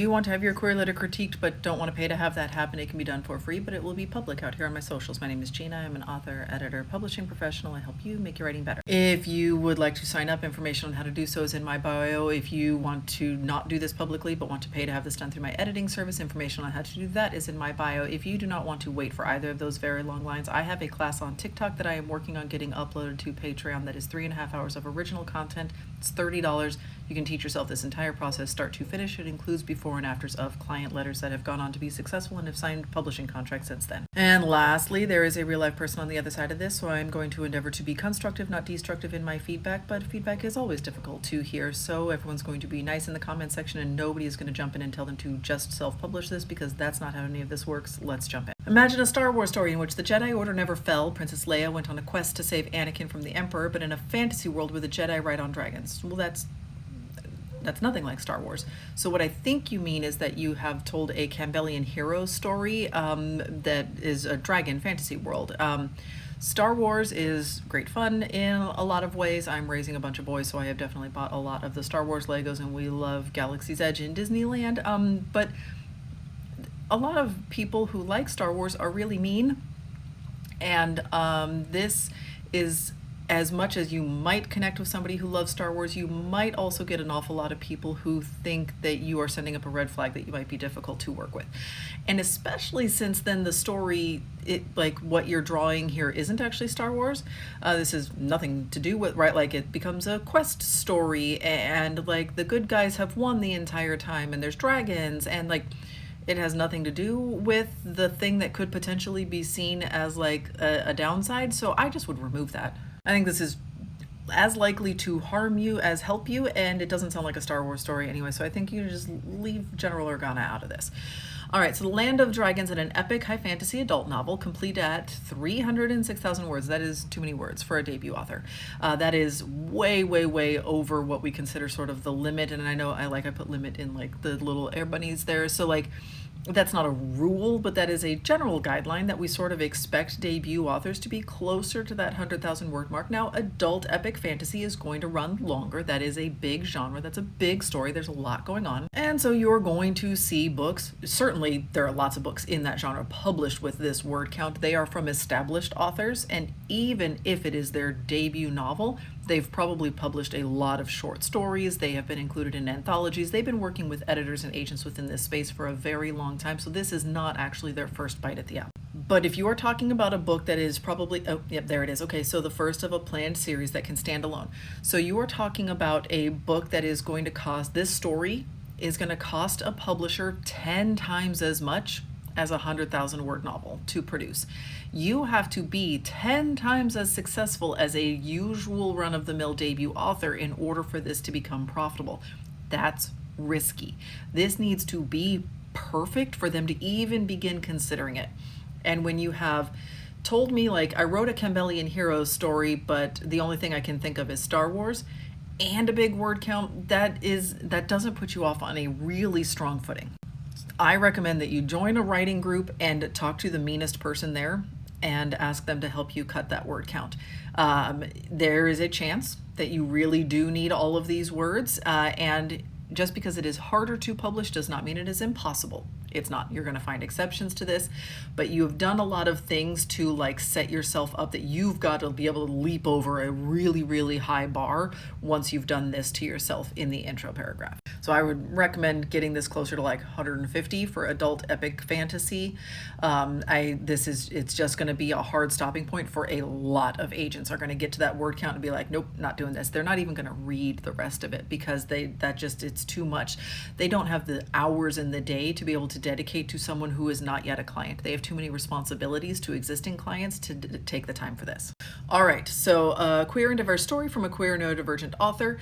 do want to have your query letter critiqued but don't want to pay to have that happen, it can be done for free, but it will be public out here on my socials. My name is Gina. I'm an author, editor, publishing professional. I help you make your writing better. If you would like to sign up, information on how to do so is in my bio. If you want to not do this publicly but want to pay to have this done through my editing service, information on how to do that is in my bio. If you do not want to wait for either of those very long lines, I have a class on TikTok that I am working on getting uploaded to Patreon that is 3.5 hours of original content. It's $30. You can teach yourself this entire process start to finish. It includes before and afters of client letters that have gone on to be successful and have signed publishing contracts since then. And lastly, there is a real life person on the other side of this, so I'm going to endeavor to be constructive, not destructive in my feedback, but feedback is always difficult to hear, so everyone's going to be nice in the comment section and nobody is going to jump in and tell them to just self-publish this, because that's not how any of this works. Let's jump in. Imagine a Star Wars story in which the Jedi Order never fell. Princess Leia went on a quest to save Anakin from the Emperor, but in a fantasy world where the Jedi ride on dragons. Well, that's nothing like Star Wars. So what I think you mean is that you have told a Campbellian hero story that is a dragon fantasy world. Star Wars is great fun in a lot of ways. I'm raising a bunch of boys, so I have definitely bought a lot of the Star Wars Legos, and we love Galaxy's Edge in Disneyland. But a lot of people who like Star Wars are really mean, and this is, as much as you might connect with somebody who loves Star Wars, you might also get an awful lot of people who think that you are sending up a red flag that you might be difficult to work with. And especially since then the story, like what you're drawing here isn't actually Star Wars. This has nothing to do with, right, like it becomes a quest story, and like the good guys have won the entire time, and there's dragons, and like it has nothing to do with the thing that could potentially be seen as like a downside. So I just would remove that. I think this is as likely to harm you as help you, and it doesn't sound like a Star Wars story anyway, so I think you just leave General Organa out of this. All right, so The Land of Dragons is an epic high fantasy adult novel complete at 306,000 words. That is too many words for a debut author. That is way, way, way over what we consider sort of the limit, and I know I put limit in like the little air bunnies there, so like that's not a rule, but that is a general guideline that we sort of expect debut authors to be closer to that 100,000 word mark. Now, adult epic fantasy is going to run longer. That is a big genre. That's a big story. There's a lot going on. And so you're going to see books. Certainly, there are lots of books in that genre published with this word count. They are from established authors. And even if it is their debut novel, they've probably published a lot of short stories. They have been included in anthologies. They've been working with editors and agents within this space for a very long time. So this is not actually their first bite at the apple. But if you are talking about a book that is probably, oh, yep, there it is. Okay, so the first of a planned series that can stand alone. So you are talking about a book that is going to cost, this story is going to cost a publisher 10 times as much as a 100,000 word novel to produce. You have to be 10 times as successful as a usual run-of-the-mill debut author in order for this to become profitable. That's risky. This needs to be perfect for them to even begin considering it. And when you have told me, like, I wrote a Campbellian hero story, but the only thing I can think of is Star Wars, and a big word count, that doesn't put you off on a really strong footing. I recommend that you join a writing group and talk to the meanest person there and ask them to help you cut that word count. There is a chance that you really do need all of these words, and just because it is harder to publish does not mean it is impossible. It's not. You're going to find exceptions to this, but you have done a lot of things to like set yourself up that you've got to be able to leap over a really, really high bar once you've done this to yourself in the intro paragraph. So I would recommend getting this closer to like 150 for adult epic fantasy. It's just going to be a hard stopping point for a lot of agents. Are going to get to that word count and be like, nope, not doing this. They're not even going to read the rest of it because it's too much. They don't have the hours in the day to be able to dedicate to someone who is not yet a client. They have too many responsibilities to existing clients to take the time for this. All right, so a queer and diverse story from a queer and neurodivergent author.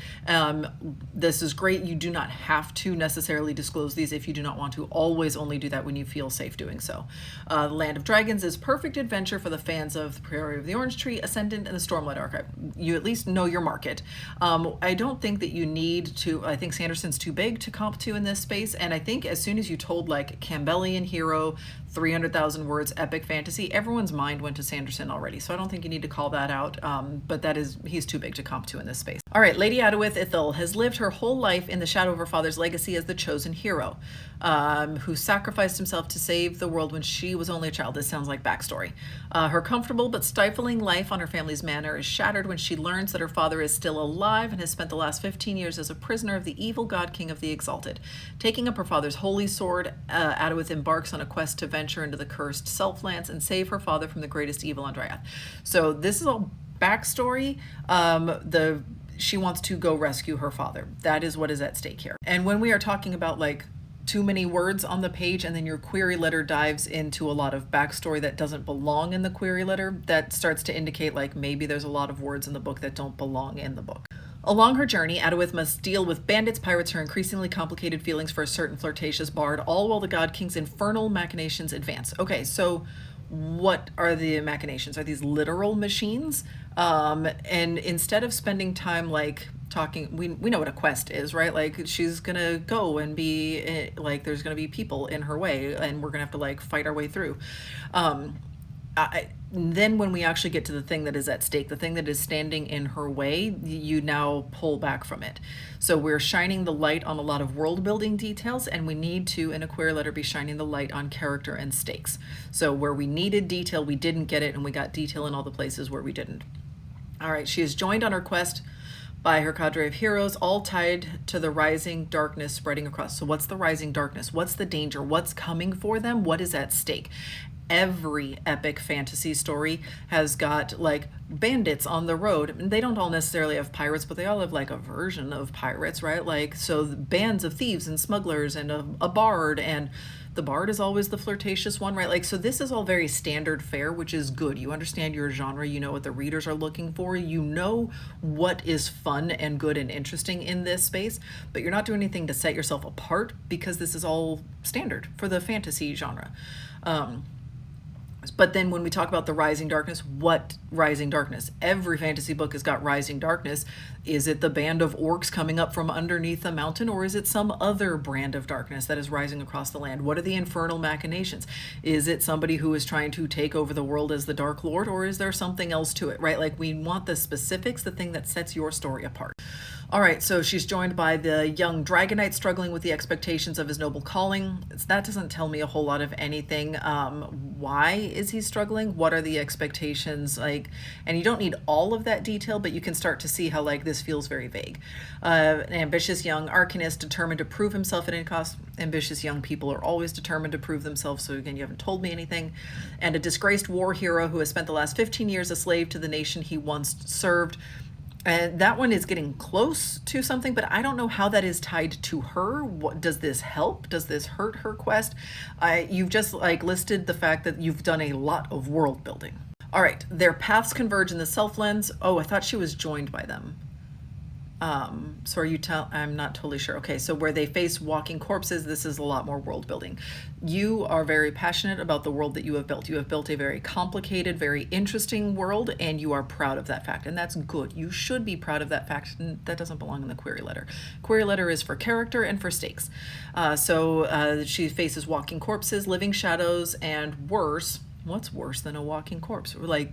This is great. You do not have to necessarily disclose these if you do not want to. Always only do that when you feel safe doing so. The Land of Dragons is perfect adventure for the fans of The Prairie of the Orange Tree, Ascendant, and the Stormlight Archive. You at least know your market. I don't think that you need to, I think Sanderson's too big to comp to in this space, and I think as soon as you told like Campbellian hero, 300,000 words, epic fantasy, everyone's mind went to Sanderson already, so I don't think you need to call that out, but he's too big to comp to in this space. All right, Lady Adowith Ithil has lived her whole life in the shadow of her father's legacy as the chosen hero, who sacrificed himself to save the world when she was only a child. This sounds like backstory. Her comfortable but stifling life on her family's manor is shattered when she learns that her father is still alive and has spent the last 15 years as a prisoner of the evil god king of the Exalted. Taking up her father's holy sword, Adawith embarks on a quest to venture into the cursed Selflands and save her father from the greatest evil on Dryad. So this is all backstory. She wants to go rescue her father. That is what is at stake here. And when we are talking about like too many words on the page and then your query letter dives into a lot of backstory that doesn't belong in the query letter, that starts to indicate like maybe there's a lot of words in the book that don't belong in the book. Along her journey, Adawith must deal with bandits, pirates, her increasingly complicated feelings for a certain flirtatious bard, all while the God King's infernal machinations advance. Okay, so what are the machinations? Are these literal machines? And instead of spending time like talking, we know what a quest is, right? Like she's gonna go and be like, there's gonna be people in her way and we're gonna have to like fight our way through. Then when we actually get to the thing that is at stake, the thing that is standing in her way, you now pull back from it. So we're shining the light on a lot of world building details, and we need to, in a query letter, be shining the light on character and stakes. So where we needed detail, we didn't get it, and we got detail in all the places where we didn't. All right, she is joined on her quest by her cadre of heroes, all tied to the rising darkness spreading across. So what's the rising darkness? What's the danger? What's coming for them? What is at stake? Every epic fantasy story has got like bandits on the road. And they don't all necessarily have pirates, but they all have like a version of pirates, right? Like, so bands of thieves and smugglers and a bard, and the bard is always the flirtatious one, right? Like, so this is all very standard fare, which is good. You understand your genre, you know what the readers are looking for, you know what is fun and good and interesting in this space, but you're not doing anything to set yourself apart because this is all standard for the fantasy genre. But then when we talk about the rising darkness, what rising darkness? Every fantasy book has got rising darkness. Is it the band of orcs coming up from underneath the mountain, or is it some other brand of darkness that is rising across the land? What are the infernal machinations? Is it somebody who is trying to take over the world as the Dark Lord, or is there something else to it, right? Like, we want the specifics, the thing that sets your story apart. All right, so she's joined by the young Dragonite struggling with the expectations of his noble calling. That doesn't tell me a whole lot of anything. Why is he struggling? What are the expectations? Like, and you don't need all of that detail, but you can start to see how like this feels very vague. An ambitious young arcanist determined to prove himself at any cost. Ambitious young people are always determined to prove themselves, so again, you haven't told me anything. And a disgraced war hero who has spent the last 15 years a slave to the nation he once served. And that one is getting close to something, but I don't know how that is tied to her. What does this help? Does this hurt her quest? You've just like listed the fact that you've done a lot of world building. All right, their paths converge in the Selflands. Oh, I thought she was joined by them. So are you I'm not totally sure. Okay, so where they face walking corpses, this is a lot more world building. You are very passionate about the world that you have built. You have built a very complicated, very interesting world, and you are proud of that fact, and that's good. You should be proud of that fact, and that doesn't belong in the query letter. Query letter is for character and for stakes. She faces walking corpses, living shadows, and worse. What's worse than a walking corpse? Like,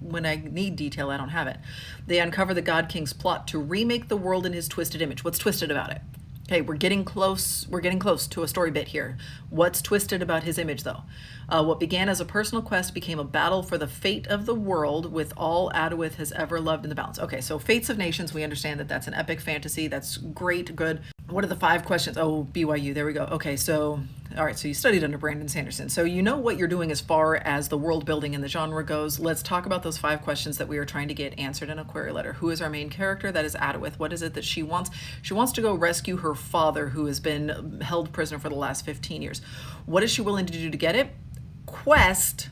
when I need detail, I don't have it. They uncover the God King's plot to remake the world in his twisted image. What's twisted about it? Okay, we're getting close to a story bit here. What's twisted about his image, though? What began as a personal quest became a battle for the fate of the world with all Adawith has ever loved in the balance. Okay, so Fates of Nations, we understand that that's an epic fantasy. That's great, good. What are the 5 questions? Oh, BYU, there we go. Okay, so, all right, so you studied under Brandon Sanderson. So you know what you're doing as far as the world building and the genre goes. Let's talk about those 5 questions that we are trying to get answered in a query letter. Who is our main character? That is Adawith. What is it that she wants? She wants to go rescue her father, who has been held prisoner for the last 15 years. What is she willing to do to get it? Quest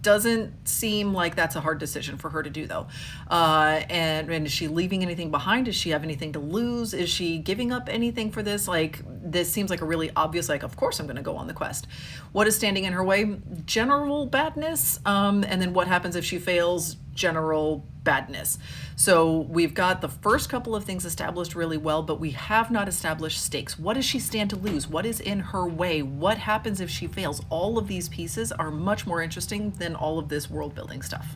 doesn't seem like that's a hard decision for her to do, though. And is she leaving anything behind? Does she have anything to lose? Is she giving up anything for this? Like, this seems like a really obvious, like, of course I'm going to go on the quest. What is standing in her way? General badness. And then what happens if she fails? General badness. So we've got the first couple of things established really well, but we have not established stakes. What does she stand to lose? What is in her way? What happens if she fails? All of these pieces are much more interesting than all of this world building stuff.